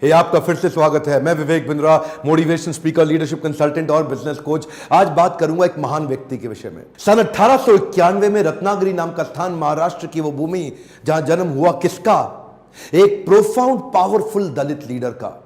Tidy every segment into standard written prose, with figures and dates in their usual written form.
हे आपका फिर से स्वागत है। मैं Vivek Bindra, motivation speaker, leadership consultant और बिजनेस कोच। आज बात करूंगा एक महान व्यक्ति के विषय में। सन 1891 में रत्नागिरी नाम का स्थान, महाराष्ट्र की वो भूमि जहां जन्म हुआ किसका? एक प्रोफाउंड पावरफुल दलित लीडर का,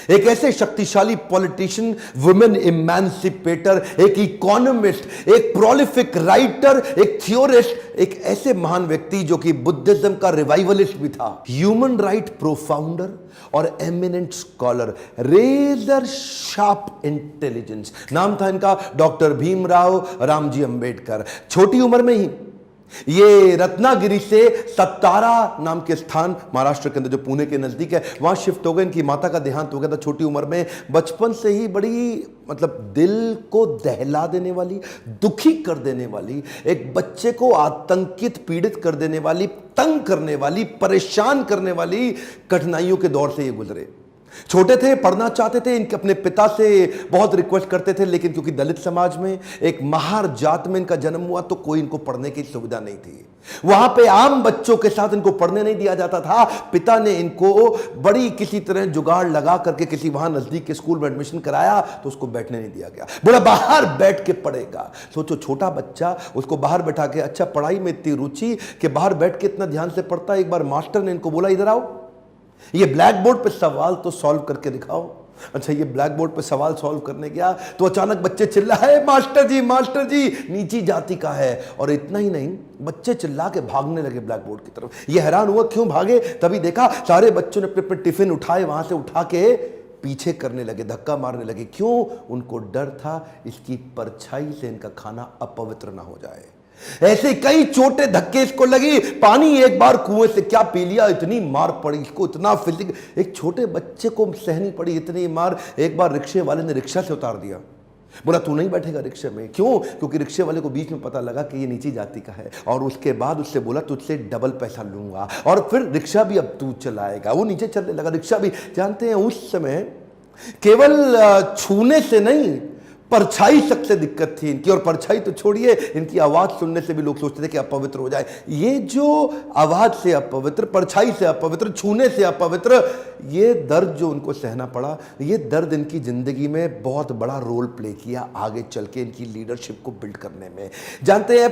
एक ऐसे शक्तिशाली पॉलिटिशियन, वुमेन इमेंसिपेटर, एक इकोनॉमिस्ट, एक प्रोलिफिक राइटर, एक थियोरिस्ट, एक ऐसे महान व्यक्ति जो कि बुद्धिज्म का रिवाइवलिस्ट भी था, ह्यूमन राइट प्रोफाउंडर और eminent scholar, razor sharp intelligence. नाम था इनका डॉक्टर भीमराव रामजी अंबेडकर। छोटी उम्र में ही ये रत्नागिरी से सत्तारा नाम के स्थान, महाराष्ट्र के अंदर जो पुणे के नजदीक है, वहां शिफ्ट हो गए। इनकी माता का देहांत हो गया था छोटी उम्र में। बचपन से ही बड़ी दिल को दहला देने वाली, दुखी कर देने वाली, एक बच्चे को आतंकित, पीड़ित कर देने वाली, तंग करने वाली, परेशान करने वाली कठिनाइयों के दौर से ये गुजरे। छोटे थे, पढ़ना चाहते थे, इनके अपने पिता से बहुत रिक्वेस्ट करते थे, लेकिन क्योंकि दलित समाज में, एक महार जात में इनका जन्म हुआ, तो कोई इनको पढ़ने की सुविधा नहीं थी। वहां पे आम बच्चों के साथ इनको पढ़ने नहीं दिया जाता था। पिता ने इनको बड़ी किसी तरह जुगाड़ लगा करके किसी वहां नजदीक के स्कूल में एडमिशन कराया, तो उसको बैठने नहीं दिया गया। बोला बाहर बैठ के पढ़ेगा। सोचो, छोटा बच्चा, उसको बाहर बैठा के, अच्छा पढ़ाई में इतनी रुचि कि बाहर बैठ के इतना ध्यान से पढ़ता है। एक बार मास्टर ने इनको बोला, इधर आओ, ये ब्लैक बोर्ड पे सवाल तो सॉल्व करके दिखाओ। अच्छा, ये ब्लैक बोर्ड पे सवाल सॉल्व करने गया तो अचानक बच्चे चिल्लाए, मास्टर जी नीची जाति का है। और इतना ही नहीं, बच्चे चिल्ला के भागने लगे ब्लैक बोर्ड की तरफ। ये हैरान हुआ क्यों भागे। तभी देखा सारे बच्चों ने अपने अपने टिफिन उठाए, वहां से उठा के पीछे करने लगे, धक्का मारने लगे। क्यों? उनको डर था इसकी परछाई से इनका खाना अपवित्र ना हो जाए। ऐसे कई छोटे धक्के इसको लगी। पानी एक बार कुएं से क्या पी लिया, इतनी मार पड़ी इसको, इतना फिजिक, एक छोटे बच्चे को सहनी पड़ी इतनी मार। एक बार रिक्शे वाले ने रिक्शा से उतार दिया। बोला तू नहीं बैठेगा रिक्शे में। क्यों? क्योंकि रिक्शे वाले को बीच में पता लगा कि ये नीची जाति का है। और उसके बाद उससे बोला तुझसे डबल पैसा लूंगा, और फिर रिक्शा भी अब तू चलाएगा। वो नीचे चलने लगा, रिक्शा भी। जानते हैं उस समय केवल छूने से नहीं, परछाई तक से दिक्कत थी इनकी। और परछाई तो छोड़िए, इनकी आवाज सुनने से भी लोग सोचते थे कि अपवित्र हो जाए। ये जो आवाज से अपवित्र, परछाई से अपवित्र, छूने से अपवित्र, ये दर्द जो उनको सहना पड़ा, ये दर्द इनकी जिंदगी में बहुत बड़ा रोल प्ले किया आगे चल के इनकी लीडरशिप को बिल्ड करने में। जानते हैं,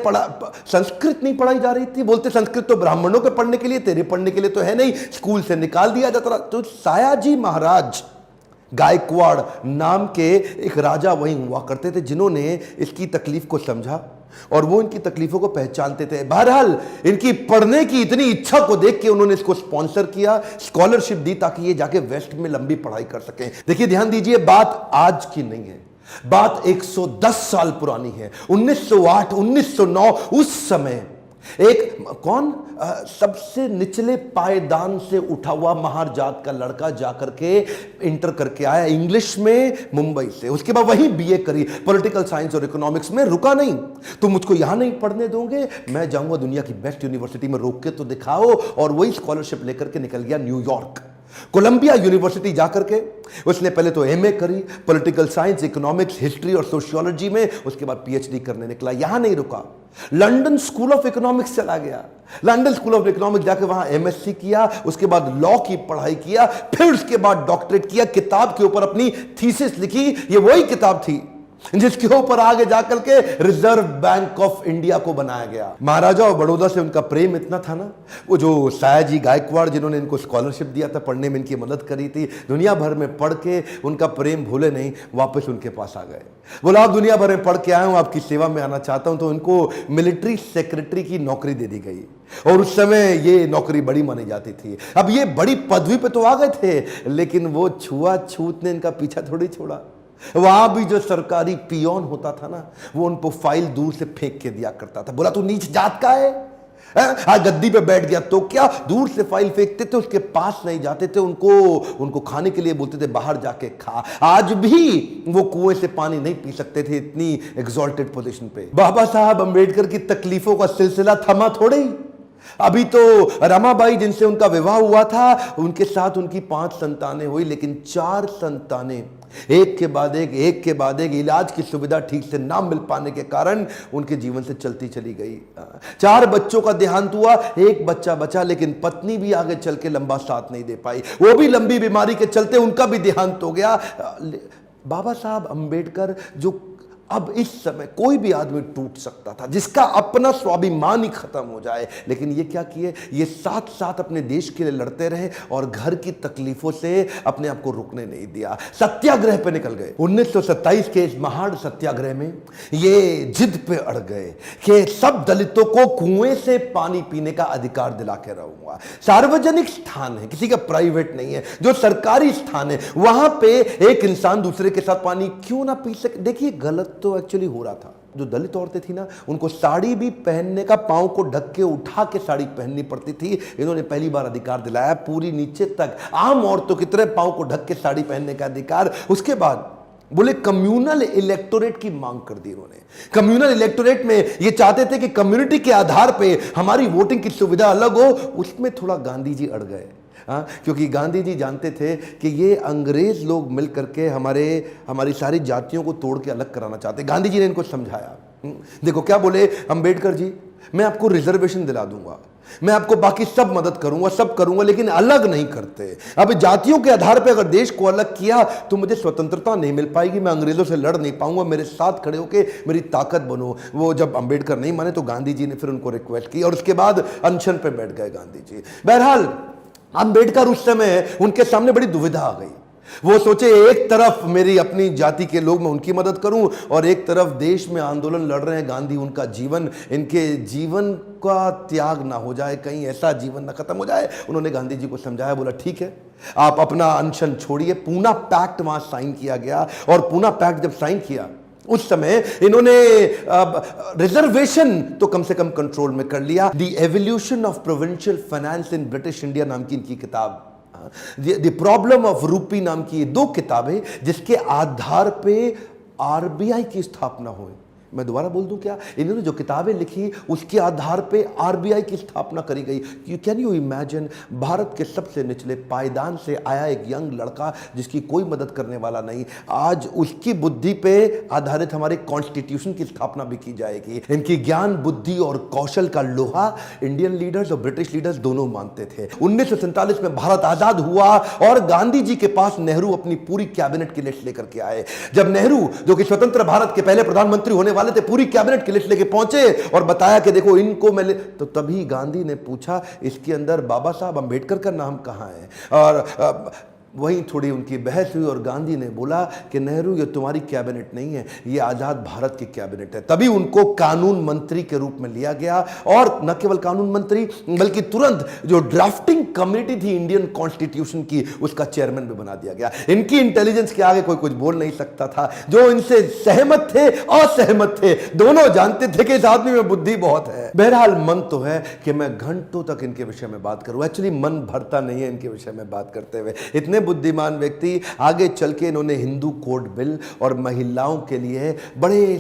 संस्कृत नहीं पढ़ाई जा रही थी। बोलते संस्कृत तो ब्राह्मणों के पढ़ने के लिए, तेरे पढ़ने के लिए तो है नहीं, स्कूल से निकाल दिया जाता था। तो सायाजी महाराज गायकवाड़ नाम के एक राजा वहीं हुआ करते थे, जिन्होंने इसकी तकलीफ को समझा और वो इनकी तकलीफों को पहचानते थे। बहरहाल इनकी पढ़ने की इतनी इच्छा को देख के उन्होंने इसको स्पॉन्सर किया, स्कॉलरशिप दी, ताकि ये जाके वेस्ट में लंबी पढ़ाई कर सकें। देखिए, ध्यान दीजिए, बात आज की नहीं है, बात 110 साल पुरानी है। 1908, 1909, उस समय एक सबसे निचले पायदान से उठा हुआ महार जात का लड़का जाकर के इंटर करके आया इंग्लिश में मुंबई से। उसके बाद वहीं बीए करी, पॉलिटिकल साइंस और इकोनॉमिक्स में। रुका नहीं, तुम मुझको यहां नहीं पढ़ने दोगे, मैं जाऊंगा दुनिया की बेस्ट यूनिवर्सिटी में, रोक के तो दिखाओ। और वही स्कॉलरशिप लेकर के निकल गया न्यूयॉर्क, कोलंबिया यूनिवर्सिटी जाकर के उसने पहले तो एमए करी, पॉलिटिकल साइंस, इकोनॉमिक्स, हिस्ट्री और सोशियोलॉजी में। उसके बाद पीएचडी करने निकला। यहां नहीं रुका, लंदन स्कूल ऑफ इकोनॉमिक्स चला गया। लंदन स्कूल ऑफ इकोनॉमिक्स जाकर वहां एमएससी किया, उसके बाद लॉ की पढ़ाई किया, फिर उसके बाद डॉक्टरेट किया, किताब के ऊपर अपनी थीसिस लिखी। ये वही किताब थी जिसके ऊपर आगे जाकर के रिजर्व बैंक ऑफ इंडिया को बनाया गया। महाराजा और बड़ौदा से उनका प्रेम इतना था ना, वो जो सायाजी गायकवाड़ जिन्होंने इनको स्कॉलरशिप दिया था, पढ़ने में इनकी मदद करी थी, दुनिया भर में पढ़ के उनका प्रेम भूले नहीं, वापस उनके पास आ गए। बोला आप दुनिया भर में पढ़ के आए हूं, आपकी सेवा में आना चाहता हूं। तो उनको मिलिट्री सेक्रेटरी की नौकरी दे दी गई, और उस समय ये नौकरी बड़ी मानी जाती थी। अब ये बड़ी पदवी पे तो आ गए थे, लेकिन वो छुआछूत ने इनका पीछा थोड़ी छोड़ा। वहां भी जो सरकारी पियोन होता था ना, वो उनको फाइल दूर से फेंक के दिया करता था। बोला तू नीच जात का है? आज गद्दी पे बैठ गया तो क्या? दूर से फाइल फेंकते थे, उसके पास नहीं जाते थे। उनको खाने के लिए बोलते थे बाहर जाके खा। आज भी वो कुएं से पानी नहीं पी सकते थे, इतनी एग्जॉल्टेड पोजीशन पे। बाबा साहब अंबेडकर की तकलीफों का सिलसिला थमा थोड़े ही। अभी तो रमाबाई जिनसे उनका विवाह हुआ था, उनके साथ उनकी 5 संतानें हुई, लेकिन 4 संतानें एक के बाद एक इलाज की सुविधा ठीक से ना मिल पाने के कारण उनके जीवन से चलती चली गई। 4 बच्चों का देहांत हुआ, 1 बच्चा बचा, लेकिन पत्नी भी आगे चल के लंबा साथ नहीं दे पाई, वो भी लंबी बीमारी के चलते उनका भी देहांत हो गया। बाबा साहब अंबेडकर, जो अब इस समय कोई भी आदमी टूट सकता था, जिसका अपना स्वाभिमान ही खत्म हो जाए, लेकिन ये क्या किए, ये साथ साथ अपने देश के लिए लड़ते रहे और घर की तकलीफों से अपने आप को रुकने नहीं दिया, सत्याग्रह पे निकल गए। 1927 के इस महान सत्याग्रह में ये जिद पे अड़ गए कि सब दलितों को कुएं से पानी पीने का अधिकार दिला के रहूंगा। सार्वजनिक स्थान है, किसी का प्राइवेट नहीं है, जो सरकारी स्थान है, वहां पे एक इंसान दूसरे के साथ पानी क्यों ना पी सके। देखिए गलत तो एक्चुअली हो रहा था। जो दलित औरतें थी ना, उनको साड़ी भी पहनने का, पांव को ढक के उठा के साड़ी पहननी पड़ती थी। इन्होंने पहली बार अधिकार दिलाया, पूरी नीचे तक आम औरतों की तरह पांव को ढक के साड़ी पहनने का अधिकार। उसके बाद बोले कम्युनल इलेक्टोरेट की मांग कर दी इन्होंने। कम्युनल इलेक्टोरेट में ये चाहते थे कि कम्युनिटी के आधार पे हमारी वोटिंग की सुविधा अलग हो। उसमें थोड़ा गांधी जी अड़ गए, क्योंकि गांधी जी जानते थे कि ये अंग्रेज लोग मिल करके हमारी सारी जातियों को तोड़ के अलग कराना चाहते। गांधी जी ने इनको समझाया। देखो क्या बोले अंबेडकर जी, मैं आपको रिजर्वेशन दिला दूंगा, मैं आपको बाकी सब मदद करूंगा, सब करूंगा, लेकिन अलग नहीं करते। अब जातियों के आधार पर अगर देश को अलग किया तो मुझे स्वतंत्रता नहीं मिल पाएगी, मैं अंग्रेजों से लड़ नहीं पाऊंगा, मेरे साथ खड़े होके मेरी ताकत बनो। वो जब अंबेडकर नहीं माने तो गांधी जी ने फिर उनको रिक्वेस्ट की और उसके बाद अनशन पे बैठ गए गांधी जी। बहरहाल अंबेडकर उस समय उनके सामने बड़ी दुविधा आ गई। वो सोचे एक तरफ मेरी अपनी जाति के लोग, मैं उनकी मदद करूं, और एक तरफ देश में आंदोलन लड़ रहे हैं गांधी, उनका जीवन, इनके जीवन का त्याग ना हो जाए, कहीं ऐसा जीवन ना खत्म हो जाए। उन्होंने गांधी जी को समझाया, बोला ठीक है आप अपना अनशन छोड़िए। पूना पैक्ट वहां साइन किया गया, और पूना पैक्ट जब साइन किया उस समय इन्होंने रिजर्वेशन तो कम से कम कंट्रोल में कर लिया। The evolution of provincial finance in British India नाम की इनकी किताब, द प्रॉब्लम ऑफ रूपी नाम की 2 किताबें, जिसके आधार पे आरबीआई की स्थापना हुई। मैं दोबारा बोल दूं क्या, इन्होंने जो किताबें लिखी उसके आधार पे आरबीआई की स्थापना करी गई। कैन यू इमेजिन, भारत के सबसे निचले पायदान से आया एक यंग लड़का जिसकी कोई मदद करने वाला नहीं, आज उसकी बुद्धि पे आधारित हमारे कॉन्स्टिट्यूशन की स्थापना भी की जाएगी। इनकी ज्ञान, बुद्धि और कौशल का लोहा इंडियन लीडर्स और ब्रिटिश लीडर्स दोनों मानते थे। 1947 में भारत आजाद हुआ और गांधी जी के पास नेहरू अपनी पूरी कैबिनेट की लिस्ट लेकर के आए। जब नेहरू, जो कि स्वतंत्र भारत के पहले प्रधानमंत्री होने वाले थे, पूरी कैबिनेट की लिस्ट लेके पहुंचे और बताया कि देखो इनको मैं तो तभी गांधी ने पूछा इसके अंदर बाबा साहब अंबेडकर का नाम कहां है, और वहीं थोड़ी उनकी बहस हुई और गांधी ने बोला कि नेहरू ये तुम्हारी कैबिनेट नहीं है, ये आजाद भारत की कैबिनेट है। तभी उनको कानून मंत्री के रूप में लिया गया, और न केवल कानून मंत्री बल्कि तुरंत जो ड्राफ्टिंग कमेटी थी इंडियन कॉन्स्टिट्यूशन की, उसका चेयरमैन भी बना दिया गया। इनकी इंटेलिजेंस के आगे कोई कुछ बोल नहीं सकता था। जो इनसे सहमत थे, असहमत थे, दोनों जानते थे कि इस आदमी में बुद्धि बहुत है। बहरहाल मन तो है कि मैं घंटों तक इनके विषय में बात करूं, एक्चुअली मन भरता नहीं है इनके विषय में बात करते हुए। इतने बुद्धिमान व्यक्ति, आगे चल के इन्होंने हिंदू कोड बिल और महिलाओं के लिए बड़े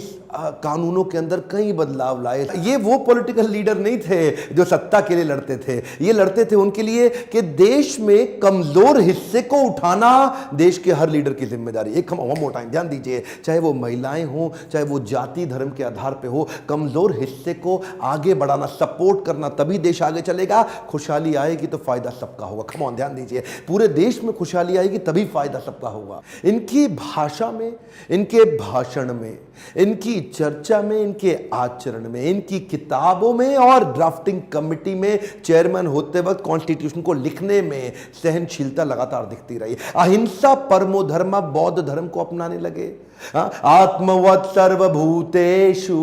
कानूनों के अंदर कई बदलाव लाए। ये वो पॉलिटिकल लीडर नहीं थे जो सत्ता के लिए लड़ते थे, ये लड़ते थे उनके लिए कि देश में कमजोर हिस्से को उठाना देश के हर लीडर की जिम्मेदारी। एक वन मोर टाइम ध्यान दीजिए, चाहे वो महिलाएं हो, चाहे वो जाति धर्म के आधार पे हो, कमजोर हिस्से को आगे बढ़ाना, सपोर्ट करना, तभी देश आगे चलेगा। खुशहाली आएगी तो फायदा सबका होगा। कम ऑन ध्यान दीजिए, पूरे देश में खुशहाली आएगी तभी फायदा सबका होगा। इनकी भाषा में, इनके भाषण में, इनकी चर्चा में, इनके आचरण में, इनकी किताबों में और ड्राफ्टिंग कमेटी में चेयरमैन होते वक्त कॉन्स्टिट्यूशन को लिखने में सहनशीलता लगातार दिखती रही। अहिंसा परमो धर्म, बौद्ध धर्म को अपनाने लगे। आत्मवत् सर्वभूतेषु,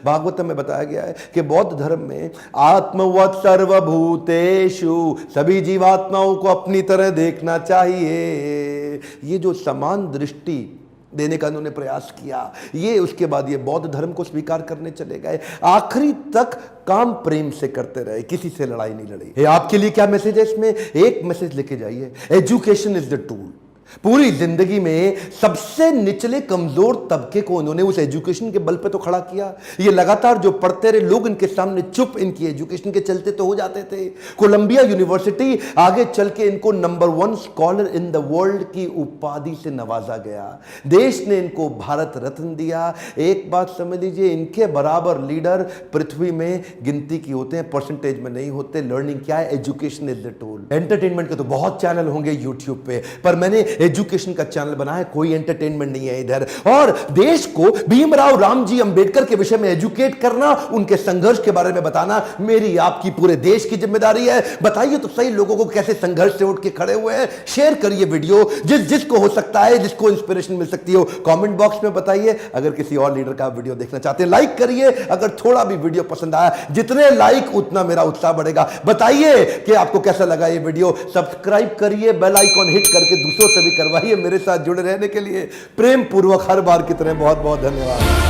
भागवतम में बताया गया है कि बौद्ध धर्म में आत्मवत् सर्वभूतेषु, सभी जीवात्माओं को अपनी तरह देखना चाहिए। ये जो समान दृष्टि देने का उन्होंने प्रयास किया, ये उसके बाद ये बौद्ध धर्म को स्वीकार करने चले गए। आखिरी तक काम प्रेम से करते रहे, किसी से लड़ाई नहीं लड़ी। आपके लिए क्या मैसेज है इसमें? एक मैसेज लेके जाइए, एजुकेशन इज द टूल। पूरी जिंदगी में सबसे निचले कमजोर तबके को उन्होंने उस एजुकेशन के बल पे तो खड़ा किया। ये लगातार जो पढ़ते रहे लोग इनके सामने चुप, इनकी एजुकेशन के चलते तो हो जाते थे। कोलंबिया यूनिवर्सिटी आगे चल के इनको number 1 scholar in the world की उपाधि से नवाजा गया। देश ने इनको भारत रत्न दिया। एक बात समझ लीजिए, इनके बराबर लीडर पृथ्वी में गिनती की होते हैं, परसेंटेज में नहीं होते। लर्निंग क्या है? Education is the tool. Entertainment के तो बहुत चैनल होंगे यूट्यूब पे, पर मैंने एजुकेशन का चैनल बना है, कोई एंटरटेनमेंट नहीं है इधर। और देश को भीमराव रामजी अंबेडकर के विषय में एजुकेट करना, उनके संघर्ष के बारे में बताना मेरी आपकी पूरे देश की जिम्मेदारी है। बताइए तो सही लोगों को कैसे संघर्ष से उठ के खड़े हुए हैं। शेयर करिए वीडियो, जिसको हो सकता है, जिसको इंस्पिरेशन मिल सकती हो, कमेंट बॉक्स में बताइए। अगर किसी और लीडर का वीडियो देखना चाहते हैं लाइक करिए। अगर थोड़ा भी वीडियो पसंद आया, जितने लाइक उतना मेरा उत्साह बढ़ेगा। बताइए कि आपको कैसा लगा ये वीडियो। सब्सक्राइब करिए, बेल आइकॉन हिट करके दूसरों से भी करवाइए। मेरे साथ जुड़े रहने के लिए प्रेम पूर्वक हर बार की तरह बहुत बहुत धन्यवाद।